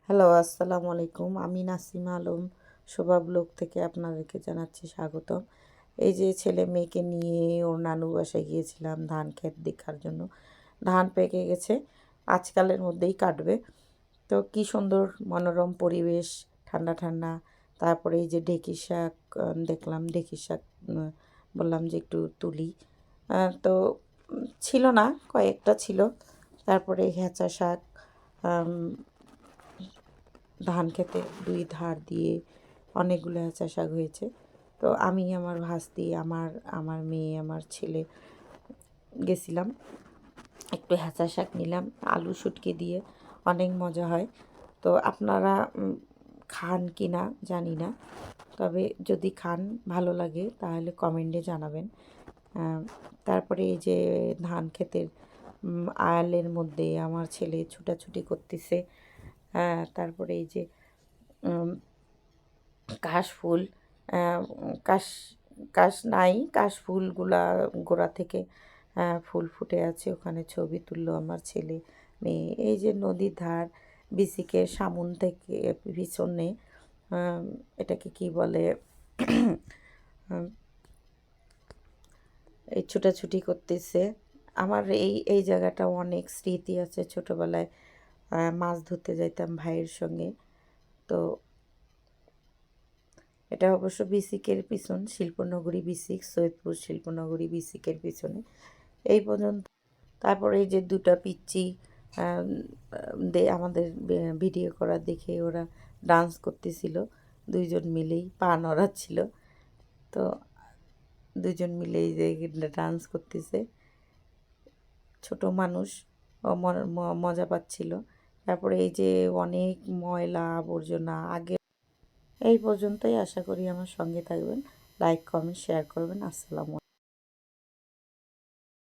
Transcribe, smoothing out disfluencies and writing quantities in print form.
Hello, আসসালামু আলাইকুম। আমি নাসিমা আলম শোভা ব্লগ থেকে আপনাদেরকে জানাচ্ছি স্বাগতম। এই যে ছেলে মেয়েকে নিয়ে ওর নানু বাসায় গিয়েছিলাম ধান ক্ষেত দেখার জন্য। ধান পেকে গেছে, আজকালের মধ্যেই কাটবে। তো কি সুন্দর মনোরম পরিবেশ, ঠান্ডা ঠান্ডা। তারপরে এই যে ঢেঁকি শাক দেখলাম, ঢেঁকি শাক বললাম যে একটু তুলি। তো ছিল না, কয়েকটা ছিল। তারপরে হেঁচা শাক, ধান খেতে দুই ধার দিয়ে অনেকগুলো হেঁচা শাক হয়েছে। তো আমি, আমার ভাস্তি, আমার আমার মেয়ে, আমার ছেলে গেছিলাম, একটু হেঁচা শাক নিলাম আলু শুটকি দিয়ে, অনেক মজা হয়। তো আপনারা খান কি না জানি না, তবে যদি খান ভালো লাগে তাহলে কমেন্টে জানাবেন। তারপরে এই যে ধান ক্ষেতের আয়ালের মধ্যে আমার ছেলে ছুটাছুটি করতেছে। তারপরে এই যে কাশফুল, কাশ কাশ নাই, কাশফুলগুলা গোড়া থেকে ফুল ফুটে আছে, ওখানে ছবি তুললো আমার ছেলে মেয়ে। এই যে নদীর ধার, বিসিকে সামুন থেকে পিছনে, এটাকে কি বলে, এই ছুটাছুটি করতেছে। আমার এই জায়গাটা অনেক স্মৃতি আছে, ছোটোবেলায় মাছ ধরতে যাইতাম ভাইয়ের সঙ্গে। তো এটা অবশ্য বিসিকের পিছন, শিল্পনগরী বিসিক, সৈয়দপুর শিল্পনগরী বিসিকের পিছনে। এই পর্যন্ত। তারপরে এই যে দুটা পিচ্চি আমাদের ভিডিও করা দেখে ওরা ডান্স করতেছিল, দুইজন মিলেই পা নড়াচ্ছিল। তো দুজন মিলেই যে ডান্স করতেছে, ছোট মানুষ মজা পাচ্ছিল। তারপরে এই যে অনেক ময়লা আবর্জনা আগে। এই পর্যন্তই, আশা করি আমার সঙ্গে থাকবেন, লাইক কমেন্ট শেয়ার করবেন। আসসালামু